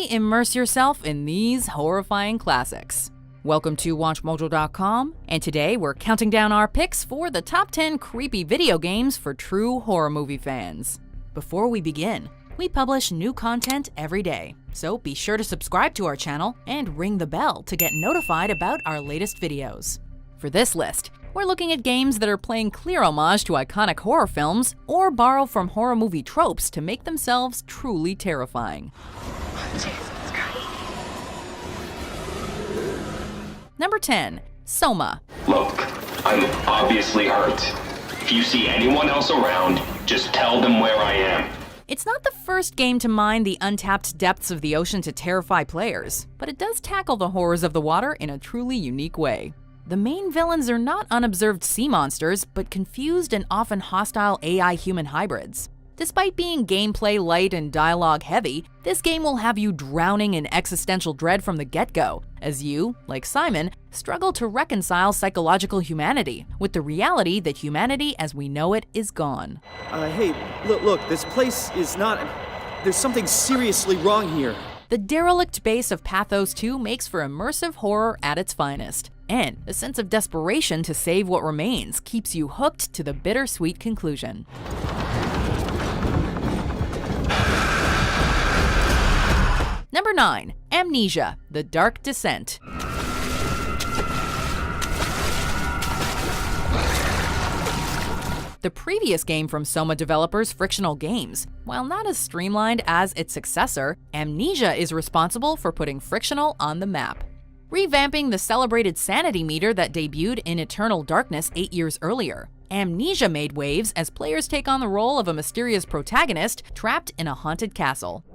fully immerse yourself in these horrifying classics. Welcome to WatchMojo.com, and today we're counting down our picks for the top 10 creepy video games for true horror movie fans. Before we begin, we publish new content every day, so be sure to subscribe to our channel and ring the bell to get notified about our latest videos. For this list, we're looking at games that are playing clear homage to iconic horror films or borrow from horror movie tropes to make themselves truly terrifying. Number 10. Soma. Look, I'm obviously hurt. If you see anyone else around, just tell them where I am. It's not the first game to mine the untapped depths of the ocean to terrify players, but it does tackle the horrors of the water in a truly unique way. The main villains are not unobserved sea monsters, but confused and often hostile AI-human hybrids. Despite being gameplay light and dialogue heavy, this game will have you drowning in existential dread from the get-go, as you, like Simon, struggle to reconcile psychological humanity with the reality that humanity as we know it is gone. Hey, look, this place is not... There's something seriously wrong here. The derelict base of Pathos 2 makes for immersive horror at its finest, and a sense of desperation to save what remains keeps you hooked to the bittersweet conclusion. Number 9. Amnesia: The Dark Descent. The previous game from Soma developers Frictional Games, while not as streamlined as its successor, Amnesia is responsible for putting Frictional on the map. Revamping the celebrated sanity meter that debuted in Eternal Darkness 8 years earlier, Amnesia made waves as players take on the role of a mysterious protagonist trapped in a haunted castle.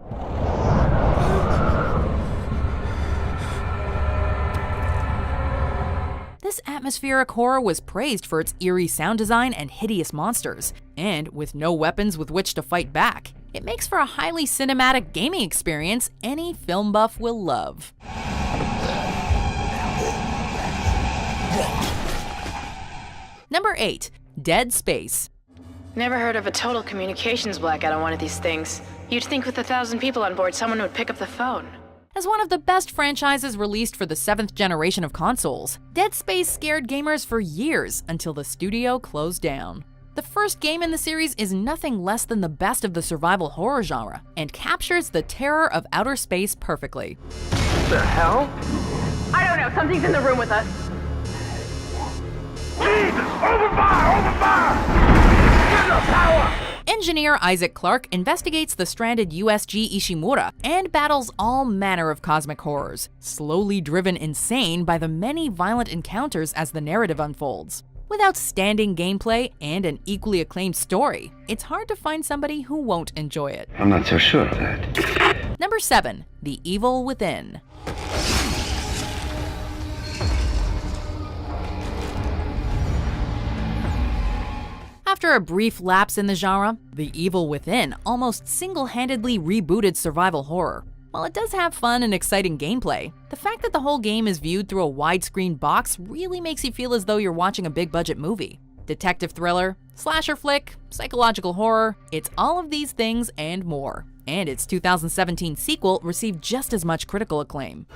This atmospheric horror was praised for its eerie sound design and hideous monsters, and with no weapons with which to fight back, it makes for a highly cinematic gaming experience any film buff will love. Number 8. Dead Space. Never heard of a total communications blackout on one of these things. You'd think with 1,000 people on board, someone would pick up the phone. As one of the best franchises released for the 7th generation of consoles, Dead Space scared gamers for years until the studio closed down. The first game in the series is nothing less than the best of the survival horror genre and captures the terror of outer space perfectly. The hell? I don't know, something's in the room with us. Jesus! Open fire! Open fire! Give the power! Engineer Isaac Clarke investigates the stranded USG Ishimura and battles all manner of cosmic horrors, slowly driven insane by the many violent encounters as the narrative unfolds. With outstanding gameplay and an equally acclaimed story, it's hard to find somebody who won't enjoy it. I'm not so sure of that. Number 7. The Evil Within. After a brief lapse in the genre, The Evil Within almost single-handedly rebooted survival horror. While it does have fun and exciting gameplay, the fact that the whole game is viewed through a widescreen box really makes you feel as though you're watching a big-budget movie. Detective thriller, slasher flick, psychological horror, it's all of these things and more. And its 2017 sequel received just as much critical acclaim.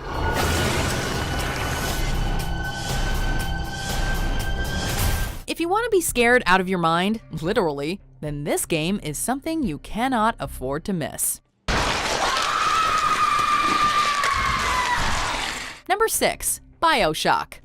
If you want to be scared out of your mind, literally, then this game is something you cannot afford to miss. Number 6. BioShock.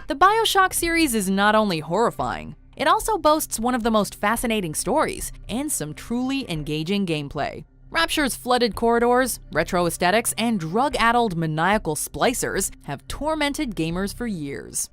The BioShock series is not only horrifying, it also boasts one of the most fascinating stories and some truly engaging gameplay. Rapture's flooded corridors, retro aesthetics, and drug-addled maniacal splicers have tormented gamers for years.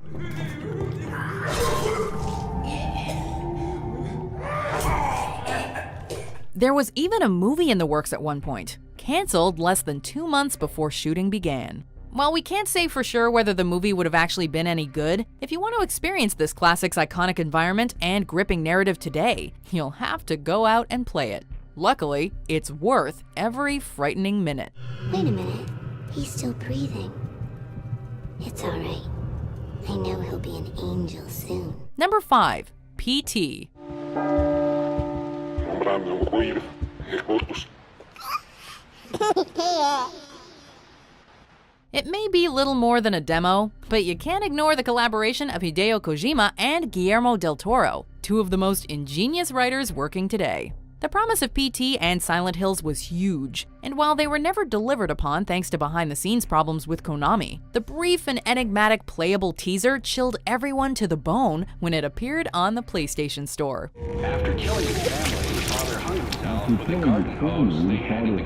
There was even a movie in the works at one point, canceled less than 2 months before shooting began. While we can't say for sure whether the movie would have actually been any good, if you want to experience this classic's iconic environment and gripping narrative today, you'll have to go out and play it. Luckily, it's worth every frightening minute. Wait a minute. He's still breathing. It's all right. I know he'll be an angel soon. Number 5. Petey. preparando ruído. It may be little more than a demo, but you can't ignore the collaboration of Hideo Kojima and Guillermo del Toro, two of the most ingenious writers working today. The promise of Petey and Silent Hills was huge, and while they were never delivered upon thanks to behind-the-scenes problems with Konami, the brief and enigmatic playable teaser chilled everyone to the bone when it appeared on the PlayStation Store. After killing his family, the father hung himself with a garden hose they had in the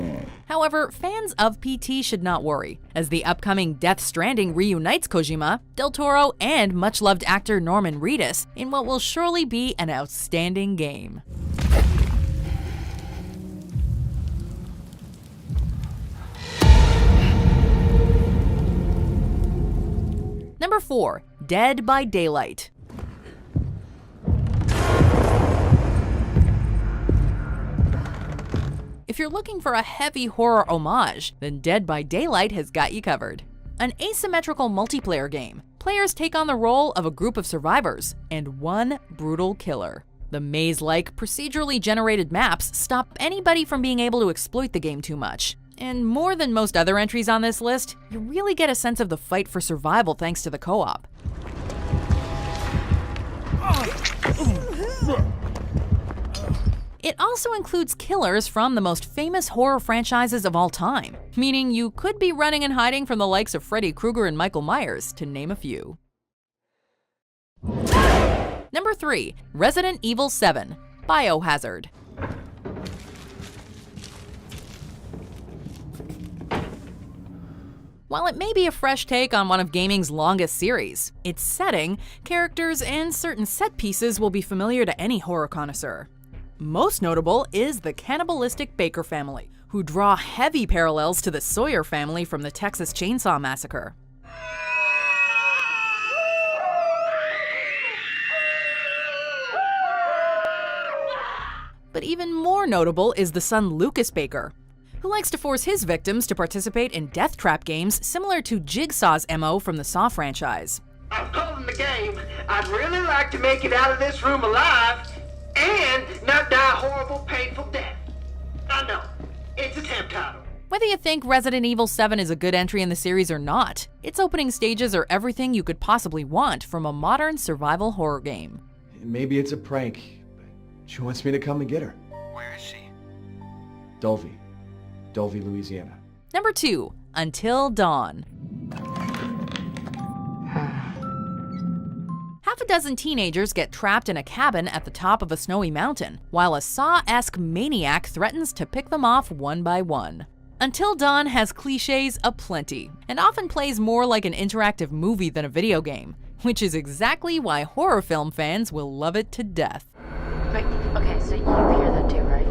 garage. However, fans of PT should not worry, as the upcoming Death Stranding reunites Kojima, Del Toro, and much-loved actor Norman Reedus in what will surely be an outstanding game. Number 4. Dead by Daylight. If you're looking for a heavy horror homage, then Dead by Daylight has got you covered. An asymmetrical multiplayer game, players take on the role of a group of survivors and one brutal killer. The maze-like, procedurally generated maps stop anybody from being able to exploit the game too much. And more than most other entries on this list, you really get a sense of the fight for survival thanks to the co-op. It also includes killers from the most famous horror franchises of all time, meaning you could be running and hiding from the likes of Freddy Krueger and Michael Myers, to name a few. Number 3. Resident Evil 7, Biohazard. While it may be a fresh take on one of gaming's longest series, its setting, characters, and certain set pieces will be familiar to any horror connoisseur. Most notable is the cannibalistic Baker family, who draw heavy parallels to the Sawyer family from the Texas Chainsaw Massacre. But even more notable is the son Lucas Baker, who likes to force his victims to participate in death trap games similar to Jigsaw's MO from the Saw franchise. I'm calling the game. I'd really like to make it out of this room alive and not die a horrible, painful death. I know, it's a temp title. Whether you think Resident Evil 7 is a good entry in the series or not, its opening stages are everything you could possibly want from a modern survival horror game. Maybe it's a prank, but she wants me to come and get her. Where is she? Dulvey, Louisiana. Number 2. Until Dawn. Half a dozen teenagers get trapped in a cabin at the top of a snowy mountain, while a Saw-esque maniac threatens to pick them off one by one. Until Dawn has cliches aplenty, and often plays more like an interactive movie than a video game, which is exactly why horror film fans will love it to death. Wait, okay, so you hear that too, right?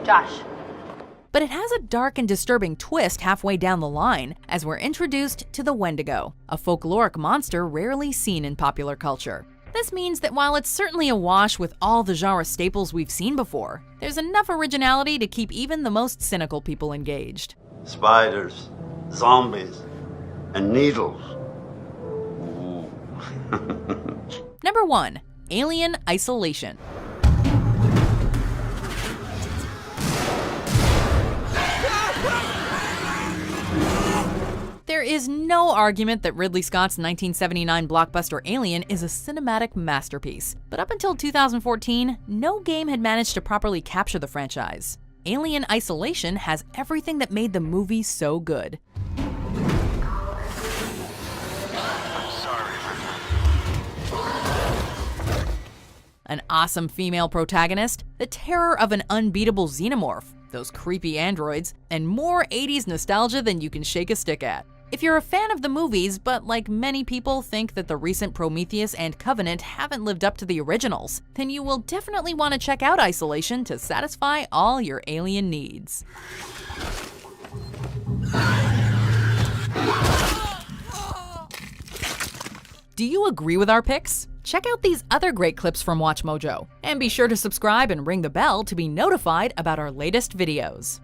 Josh. But it has a dark and disturbing twist halfway down the line, as we're introduced to the Wendigo, a folkloric monster rarely seen in popular culture. This means that while it's certainly awash with all the genre staples we've seen before, there's enough originality to keep even the most cynical people engaged. Spiders, zombies, and needles. Number 1. Alien Isolation. There is no argument that Ridley Scott's 1979 blockbuster Alien is a cinematic masterpiece, but up until 2014, no game had managed to properly capture the franchise. Alien Isolation has everything that made the movie so good. An awesome female protagonist, the terror of an unbeatable xenomorph, those creepy androids, and more 80s nostalgia than you can shake a stick at. If you're a fan of the movies, but like many people think that the recent Prometheus and Covenant haven't lived up to the originals, then you will definitely want to check out Isolation to satisfy all your alien needs. Do you agree with our picks? Check out these other great clips from WatchMojo, and be sure to subscribe and ring the bell to be notified about our latest videos.